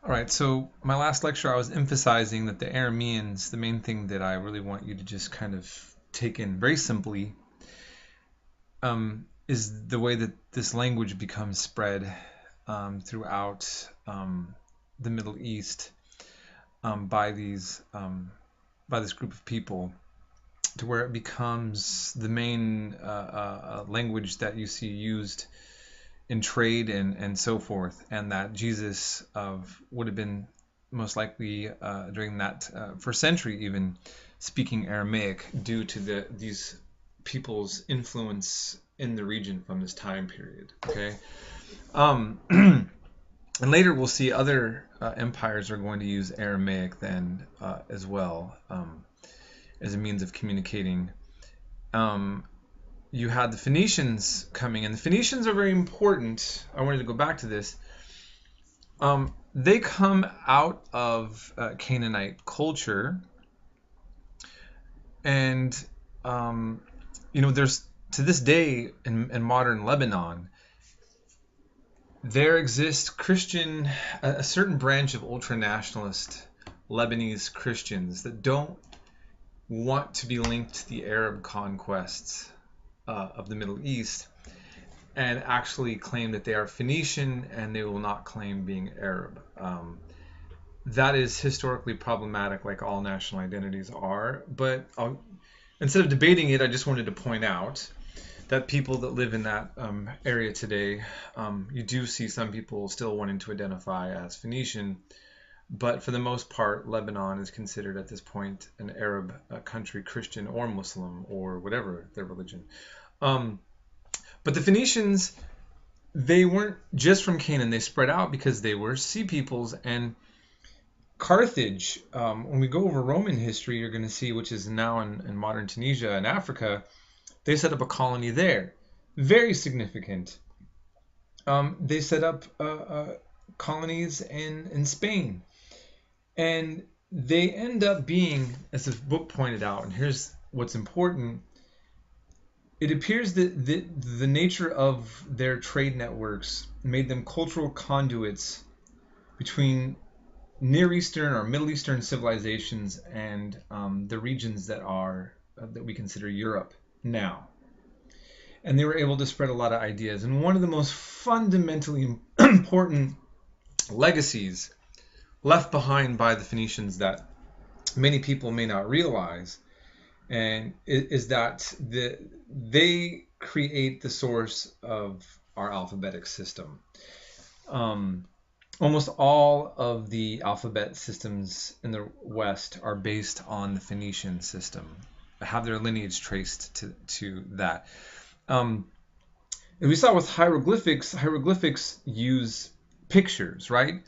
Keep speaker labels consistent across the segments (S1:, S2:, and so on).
S1: All right, so my last lecture, I was emphasizing that the Arameans, the main thing that I really want you to just kind of take in very simply, is the way that this language becomes spread throughout the Middle East by these by this group of people, to where it becomes the main language that you see used in trade and so forth, and that Jesus would have been most likely during that first century even speaking Aramaic due to these people's influence in the region from this time period. Okay, and later we'll see other empires are going to use Aramaic then as well as a means of communicating. You had the Phoenicians coming in. The Phoenicians are very important. I wanted to go back to this. They come out of Canaanite culture, and there's to this day in modern Lebanon, there exists a certain branch of ultranationalist Lebanese Christians that don't want to be linked to the Arab conquests of the Middle East, and actually claim that they are Phoenician and they will not claim being Arab. That is historically problematic, like all national identities are. But instead of debating it, I just wanted to point out that people that live in that area today, you do see some people still wanting to identify as Phoenician. But for the most part, Lebanon is considered at this point an Arab country, Christian or Muslim or whatever their religion. But the Phoenicians, they weren't just from Canaan. They spread out because they were sea peoples. And Carthage, when we go over Roman history, you're going to see, which is now in modern Tunisia and Africa, they set up a colony there. Very significant. They set up colonies in Spain. And they end up being, as this book pointed out, and here's what's important, it appears that the nature of their trade networks made them cultural conduits between Near Eastern or Middle Eastern civilizations and the regions that we consider Europe now. And they were able to spread a lot of ideas. And one of the most fundamentally important legacies left behind by the Phoenicians that many people may not realize, and is that they create the source of our alphabetic system. Almost all of the alphabet systems in the West are based on the Phoenician system, have their lineage traced to that. And we saw with hieroglyphics use pictures, right?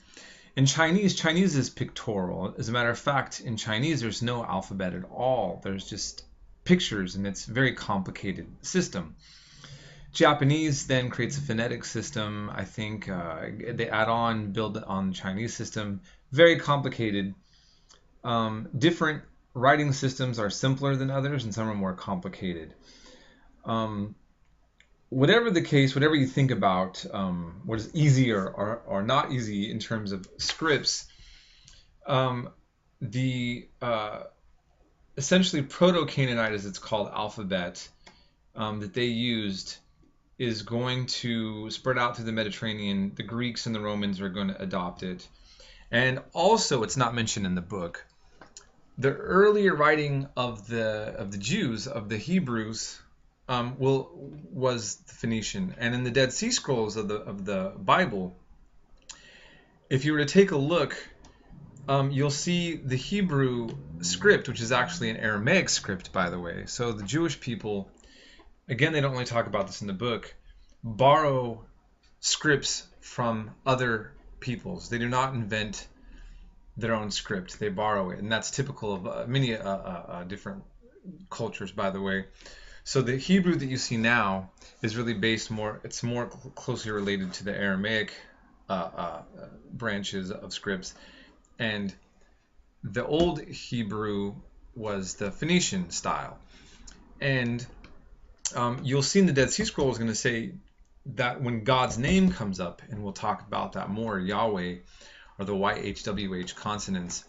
S1: In Chinese is pictorial. As a matter of fact, in Chinese, there's no alphabet at all. There's just pictures, and it's a very complicated system. Japanese then creates a phonetic system. I think they build on the Chinese system. Very complicated. Different writing systems are simpler than others, and some are more complicated. Whatever the case, whatever you think about what is easy or not easy in terms of scripts, the essentially Proto-Canaanite, as it's called, alphabet that they used is going to spread out through the Mediterranean. The Greeks and the Romans are going to adopt it. And also, it's not mentioned in the book, the earlier writing of the Jews, of the Hebrews, was the Phoenician. And in the Dead Sea Scrolls of the Bible, if you were to take a look, you'll see the Hebrew script, which is actually an Aramaic script, by the way. So the Jewish people, again, they don't really talk about this in the book, borrow scripts from other peoples. They do not invent their own script. They borrow it. And that's typical of many different cultures, by the way. So the Hebrew that you see now is really it's more closely related to the Aramaic branches of scripts. And the old Hebrew was the Phoenician style. And you'll see in the Dead Sea Scrolls is going to say that when God's name comes up, and we'll talk about that more, Yahweh, or the YHWH consonants,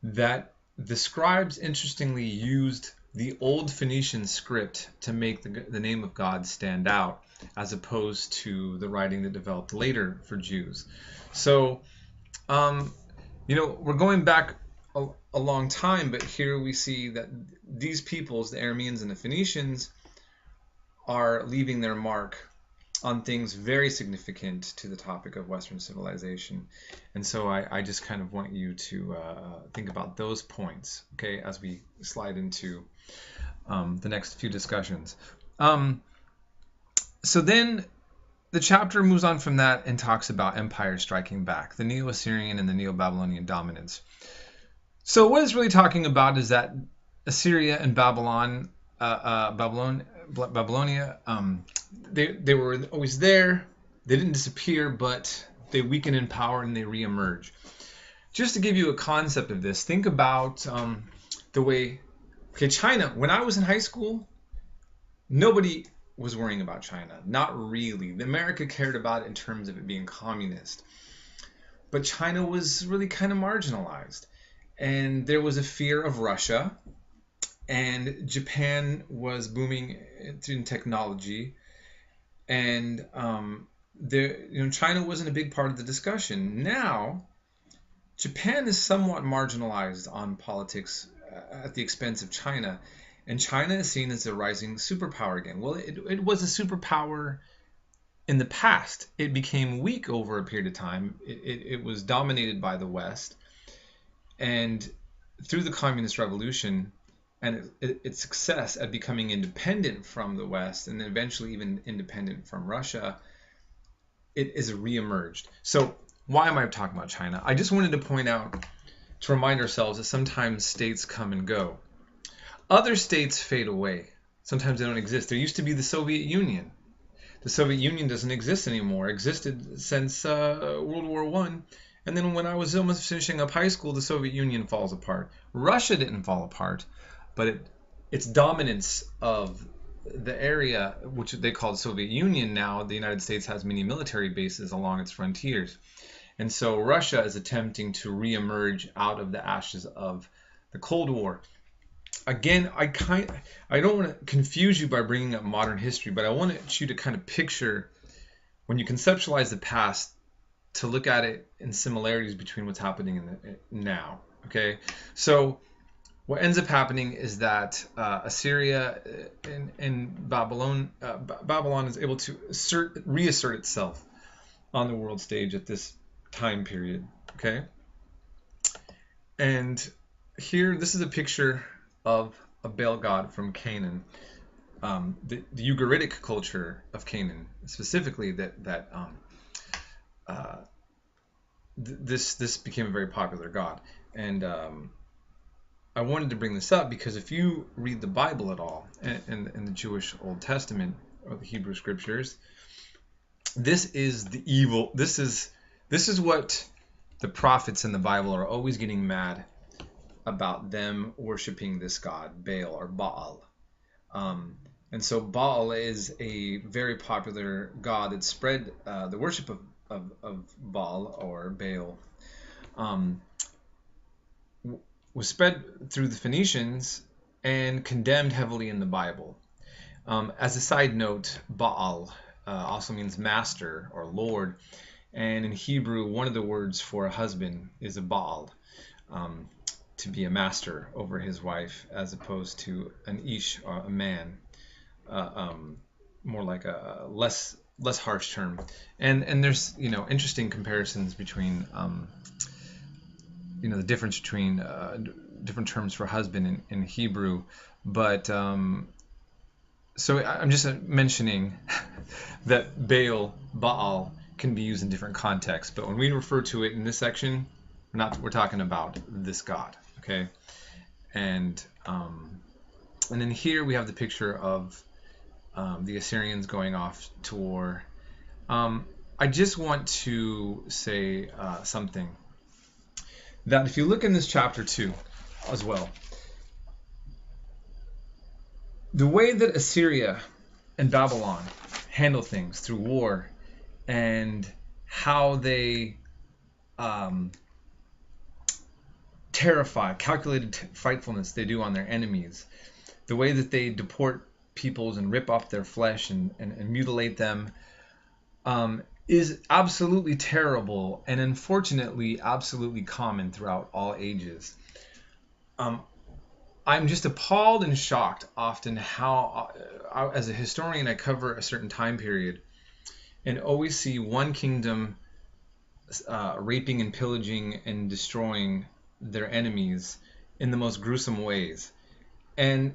S1: that the scribes interestingly used the old Phoenician script to make the name of God stand out, as opposed to the writing that developed later for Jews. So, we're going back a long time, but here we see that these peoples, the Arameans and the Phoenicians, are leaving their mark on things very significant to the topic of Western civilization. And so I just kind of want you to think about those points, okay, as we slide into the next few discussions. So then the chapter moves on from that and talks about empires striking back, the Neo-Assyrian and the Neo-Babylonian dominance. So what it's really talking about is that Assyria and Babylonia, they were always there. They didn't disappear, but they weaken in power and they reemerge. Just to give you a concept of this, think about the way, China, when I was in high school, nobody was worrying about China. Not really. America cared about it in terms of it being communist. But China was really kind of marginalized. And there was a fear of Russia. And Japan was booming in technology. And China wasn't a big part of the discussion. Now, Japan is somewhat marginalized on politics at the expense of China. And China is seen as a rising superpower again. Well, it was a superpower in the past. It became weak over a period of time. It was dominated by the West. And through the Communist Revolution and its success at becoming independent from the West, and then eventually even independent from Russia, it is reemerged. So why am I talking about China? I just wanted to point out, to remind ourselves that sometimes states come and go. Other states fade away. Sometimes they don't exist. There used to be the Soviet Union. The Soviet Union doesn't exist anymore. It existed since World War I. And then when I was almost finishing up high school, the Soviet Union falls apart. Russia didn't fall apart, but its dominance of the area, which they call the Soviet Union now, the United States has many military bases along its frontiers. And so Russia is attempting to reemerge out of the ashes of the Cold War. Again, I don't want to confuse you by bringing up modern history, but I want you to kind of picture, when you conceptualize the past, to look at it in similarities between what's happening now. Okay, so what ends up happening is that Assyria and Babylon is able to reassert itself on the world stage at this time period. Okay, and here, this is a picture of a Baal god from Canaan, the Ugaritic culture of Canaan, specifically this became a very popular god. And I wanted to bring this up because if you read the Bible at all, in the Jewish Old Testament or the Hebrew Scriptures, this is the evil. This is what the prophets in the Bible are always getting mad about, them worshiping this god, Baal or Baal. And so Baal is a very popular god that spread the worship of Baal or Baal was spread through the Phoenicians and condemned heavily in the Bible. As a side note, Baal also means master or lord, and in Hebrew, one of the words for a husband is a Baal, to be a master over his wife, as opposed to an ish, or a man, more like a less harsh term. And there's interesting comparisons between the difference between different terms for husband in Hebrew, but so I'm just mentioning that Baal can be used in different contexts, but when we refer to it in this section, we're talking about this god. Okay, and then here we have the picture of the Assyrians going off to war. I just want to say something, that if you look in this chapter 2 as well, the way that Assyria and Babylon handle things through war, and how they calculated frightfulness they do on their enemies, the way that they deport peoples and rip off their flesh and mutilate them, is absolutely terrible and unfortunately absolutely common throughout all ages. I'm just appalled and shocked often how, as a historian, I cover a certain time period and always see one kingdom raping and pillaging and destroying their enemies in the most gruesome ways. And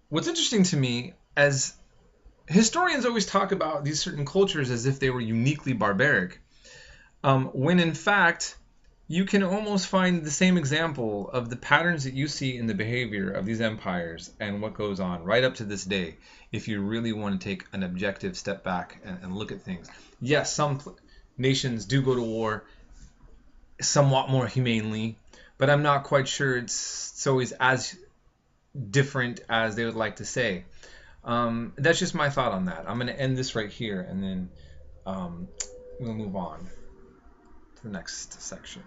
S1: what's interesting to me, as historians always talk about these certain cultures as if they were uniquely barbaric, when in fact you can almost find the same example of the patterns that you see in the behavior of these empires and what goes on right up to this day, if you really want to take an objective step back and look at things. Yes, some nations do go to war somewhat more humanely, but I'm not quite sure it's always as different as they would like to say. That's just my thought on that. I'm going to end this right here, and then we'll move on to the next section.